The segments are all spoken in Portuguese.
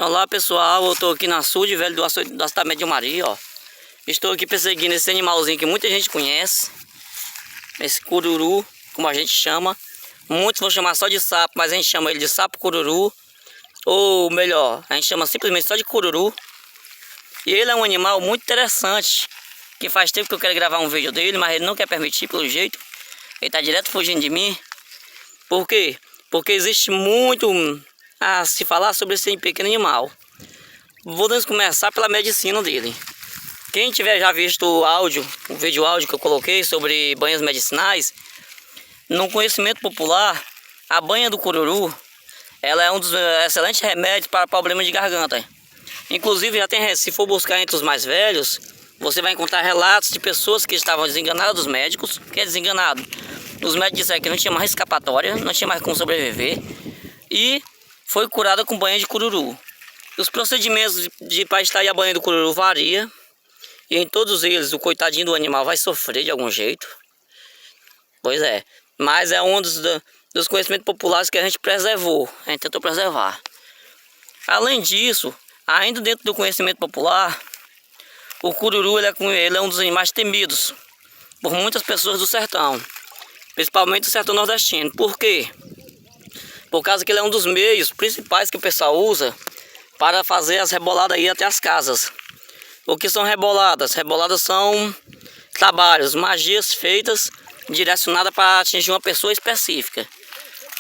Olá pessoal, eu estou aqui na açude velho do assentamento de Maria, ó. Estou aqui perseguindo esse animalzinho que muita gente conhece, esse cururu, como a gente chama. Muitos vão chamar só de sapo, mas a gente chama ele de sapo cururu, ou melhor, a gente chama simplesmente só de cururu. E ele é um animal muito interessante, que faz tempo que eu quero gravar um vídeo dele, mas ele não quer permitir pelo jeito. Ele está direto fugindo de mim. Por quê? Porque existe muito a se falar sobre esse pequeno animal. Vamos começar pela medicina dele. Quem tiver já visto o vídeo áudio que eu coloquei sobre banhas medicinais, no conhecimento popular, a banha do cururu, ela é um dos excelentes remédios para problemas de garganta. Inclusive, já tem, se for buscar entre os mais velhos, você vai encontrar relatos de pessoas que estavam desenganadas dos médicos. Que é desenganado? Os médicos disseram que não tinha mais escapatória, não tinha mais como sobreviver, e foi curada com banha de cururu. Os procedimentos para extrair a banha do cururu varia, e em todos eles o coitadinho do animal vai sofrer de algum jeito. Pois é, mas é um dos conhecimentos populares que a gente preservou, a gente tentou preservar. Além disso, ainda dentro do conhecimento popular, o cururu ele é um dos animais temidos por muitas pessoas do sertão, principalmente do sertão nordestino. Por quê? Por causa que ele é um dos meios principais que o pessoal usa para fazer as reboladas aí até as casas. O que são reboladas? Reboladas são trabalhos, magias feitas direcionadas para atingir uma pessoa específica.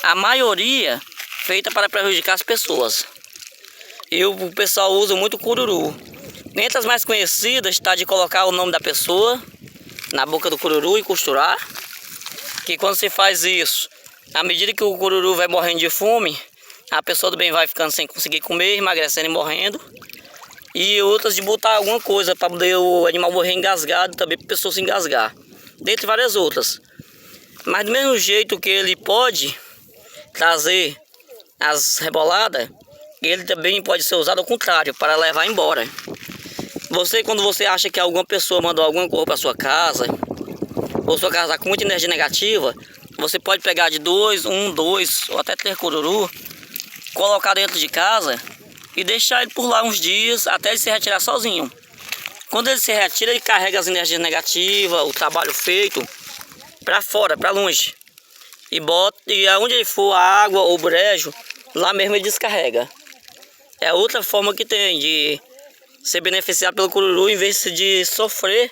A maioria feita para prejudicar as pessoas. E o pessoal usa muito o cururu. Entre as mais conhecidas está de colocar o nome da pessoa na boca do cururu e costurar. Que quando se faz isso, à medida que o cururu vai morrendo de fome, a pessoa do bem vai ficando sem conseguir comer, emagrecendo e morrendo. E outras de botar alguma coisa para poder o animal morrer engasgado, também para a pessoa se engasgar. Dentre várias outras. Mas do mesmo jeito que ele pode trazer as reboladas, ele também pode ser usado ao contrário, para levar embora. Quando você acha que alguma pessoa mandou alguma coisa para sua casa, ou sua casa está com muita energia negativa, você pode pegar de dois, ou até 3 cururu, colocar dentro de casa e deixar ele por lá uns dias até ele se retirar sozinho. Quando ele se retira, ele carrega as energias negativas, o trabalho feito, para fora, para longe. E aonde ele for, a água ou brejo, lá mesmo ele descarrega. É outra forma que tem de ser beneficiado pelo cururu, em vez de sofrer,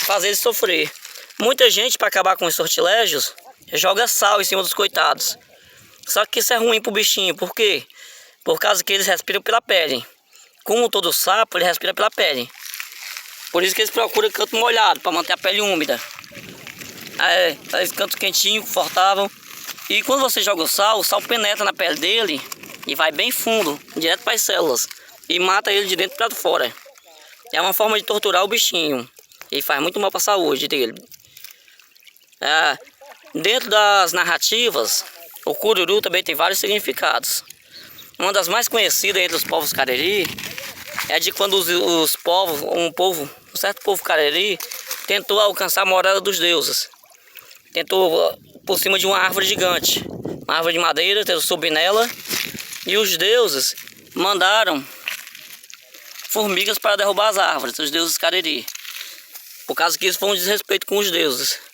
fazer ele sofrer. Muita gente, para acabar com os sortilégios, joga sal em cima dos coitados. Só que isso é ruim pro bichinho. Por quê? Por causa que eles respiram pela pele. Como todo sapo, ele respira pela pele. Por isso que eles procuram canto molhado, para manter a pele úmida. Eles canto quentinho, confortável. E quando você joga o sal penetra na pele dele e vai bem fundo, direto para as células. E mata ele de dentro para fora. É uma forma de torturar o bichinho. E faz muito mal para a saúde dele. Dentro das narrativas, o cururu também tem vários significados. Uma das mais conhecidas entre os povos Cariri é de quando um certo povo Cariri tentou alcançar a morada dos deuses. Tentou por cima de uma árvore gigante, uma árvore de madeira, tentou subir nela, e os deuses mandaram formigas para derrubar as árvores, os deuses Cariri. Por causa que isso foi um desrespeito com os deuses.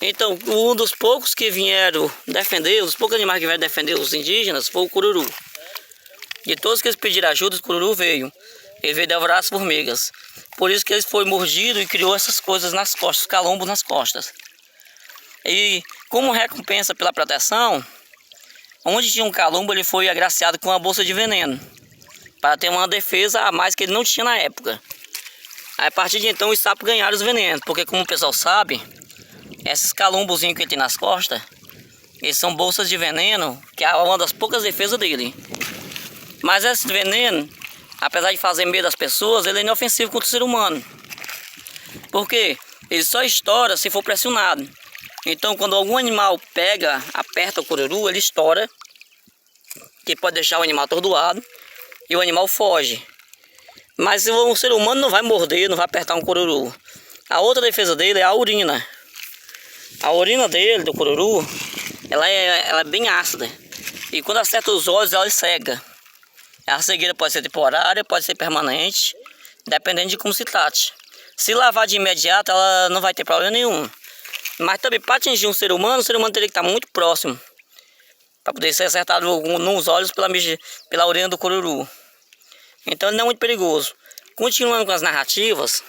Então, um dos poucos que vieram defender, os poucos animais que vieram defender os indígenas, foi o cururu. De todos que eles pediram ajuda, o cururu veio. Ele veio devorar as formigas. Por isso que ele foi mordido e criou essas coisas nas costas, calombos nas costas. E como recompensa pela proteção, onde tinha um calombo, ele foi agraciado com uma bolsa de veneno, para ter uma defesa a mais que ele não tinha na época. Aí, a partir de então, os sapos ganharam os venenos, porque como o pessoal sabe, esses calombozinhos que ele tem nas costas, eles são bolsas de veneno, que é uma das poucas defesas dele. Mas esse veneno, apesar de fazer medo das pessoas, ele é inofensivo contra o ser humano. Por quê? Ele só estoura se for pressionado. Então, quando algum animal aperta o cururu, ele estoura, que pode deixar o animal atordoado, e o animal foge. Mas o ser humano não vai morder, não vai apertar um cururu. A outra defesa dele é a urina. A urina dele, do cururu, ela é bem ácida. E quando acerta os olhos, ela cega. A cegueira pode ser temporária, pode ser permanente, dependendo de como se trate. Se lavar de imediato, ela não vai ter problema nenhum. Mas também para atingir um ser humano, o ser humano teria que estar muito próximo para poder ser acertado nos olhos pela urina do cururu. Então ele não é muito perigoso. Continuando com as narrativas,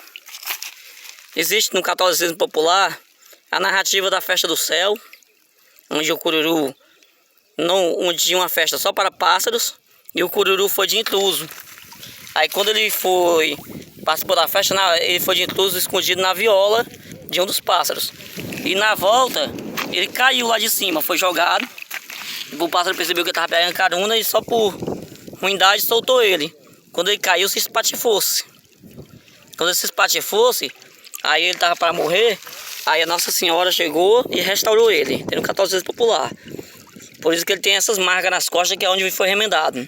existe no catolicismo popular a narrativa da festa do céu, onde o cururu onde tinha uma festa só para pássaros e o cururu foi de intruso. Aí quando ele participou da festa, ele foi de intruso escondido na viola de um dos pássaros. E na volta, ele caiu lá de cima, foi jogado. O pássaro percebeu que ele estava pegando carona e só por ruindade soltou ele. Quando ele caiu, se espatifou-se. Quando ele se espatifou-se, aí ele estava para morrer. Aí a Nossa Senhora chegou e restaurou ele. Tem no catolicismo popular. Por isso que ele tem essas marcas nas costas, que é onde ele foi remendado.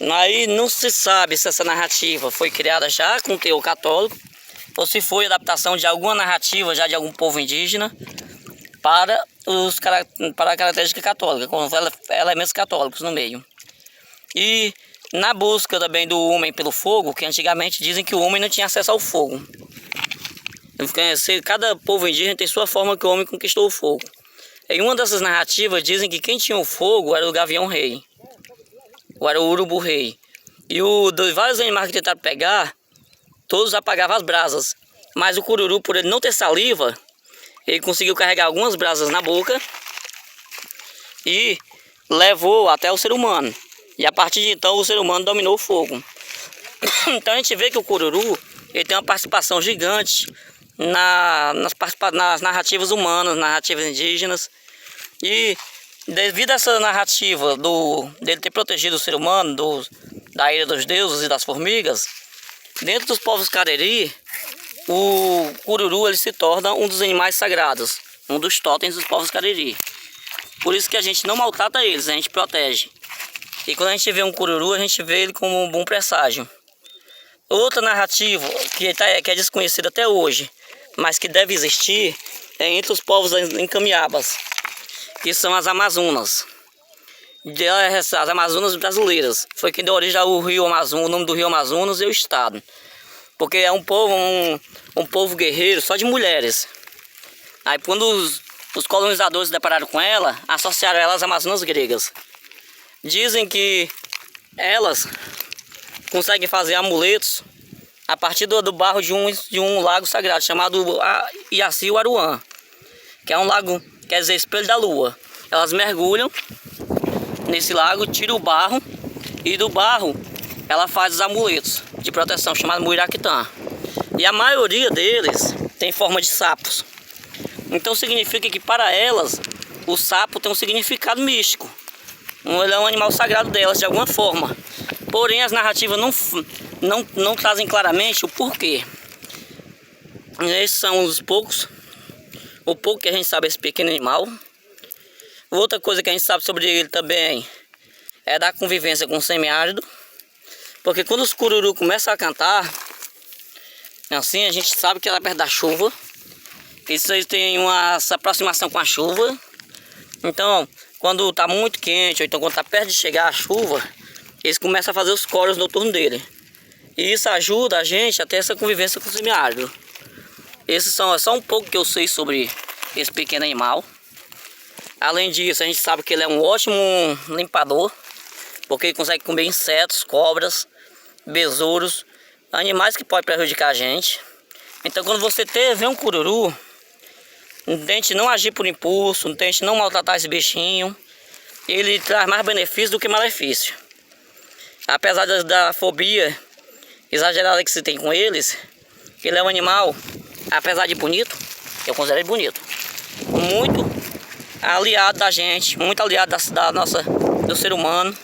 Aí não se sabe se essa narrativa foi criada já com teor católico ou se foi adaptação de alguma narrativa já de algum povo indígena para a característica católica, com elementos católicos no meio. E na busca também do homem pelo fogo, que antigamente dizem que o homem não tinha acesso ao fogo. Cada povo indígena tem sua forma que o homem conquistou o fogo. Em uma dessas narrativas dizem que quem tinha o fogo era o gavião rei, ou era o urubu rei. E vários animais que tentaram pegar, todos apagavam as brasas. Mas o cururu, por ele não ter saliva, ele conseguiu carregar algumas brasas na boca e levou até o ser humano. E a partir de então o ser humano dominou o fogo. Então a gente vê que o cururu ele tem uma participação gigante nas narrativas humanas, narrativas indígenas. E devido a essa narrativa dele ter protegido o ser humano da ira dos deuses e das formigas, dentro dos povos Cariri, o cururu ele se torna um dos animais sagrados, um dos totens dos povos Cariri. Por isso que a gente não maltrata eles, a gente protege. E quando a gente vê um cururu, a gente vê ele como um bom presságio. Outra narrativa que é desconhecida até hoje, mas que deve existir, é entre os povos encaminhabas, que são as Amazonas. As Amazonas brasileiras. Foi quem deu origem ao Rio Amazonas, o nome do Rio Amazonas e o estado. Porque é um povo guerreiro só de mulheres. Aí quando os colonizadores se depararam com ela, associaram ela às Amazonas gregas. Dizem que elas conseguem fazer amuletos a partir do barro de um lago sagrado chamado Iaci-Uaruã, que é um lago, quer dizer, espelho da lua. Elas mergulham nesse lago, tiram o barro e do barro ela faz os amuletos de proteção chamados Muiraquitã. E a maioria deles tem forma de sapos. Então significa que para elas o sapo tem um significado místico. Ele é um animal sagrado delas de alguma forma. Porém as narrativas não trazem claramente o porquê. Esses são o pouco que a gente sabe desse pequeno animal. Outra coisa que a gente sabe sobre ele também é da convivência com o semiárido. Porque quando os cururu começam a cantar, assim a gente sabe que ela é perto da chuva. Isso aí tem essa aproximação com a chuva. Então, quando está muito quente, ou então quando está perto de chegar a chuva, eles começam a fazer os coros noturnos dele. E isso ajuda a gente a ter essa convivência com o semiárido. Esses são só um pouco que eu sei sobre esse pequeno animal. Além disso, a gente sabe que ele é um ótimo limpador, porque ele consegue comer insetos, cobras, besouros, animais que podem prejudicar a gente. Então quando você vê um cururu, tente não agir por impulso, tente não maltratar esse bichinho. Ele traz mais benefício do que malefício. Apesar da fobia exagerada que se tem com eles, ele é um animal, apesar de bonito, eu considero ele bonito, muito aliado da gente, muito aliado do ser humano.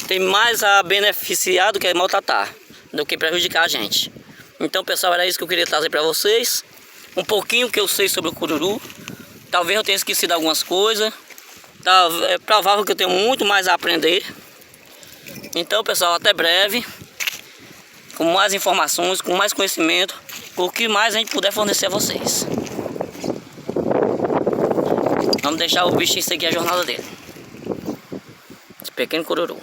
Tem mais a beneficiar do que maltratar, do que prejudicar a gente. Então pessoal, era isso que eu queria trazer para vocês. Um pouquinho que eu sei sobre o cururu. Talvez eu tenha esquecido algumas coisas. É provável que eu tenha muito mais a aprender. Então pessoal, até breve. Com mais informações, com mais conhecimento. O que mais a gente puder fornecer a vocês. Vamos deixar o bichinho seguir a jornada dele. Esse pequeno cururu.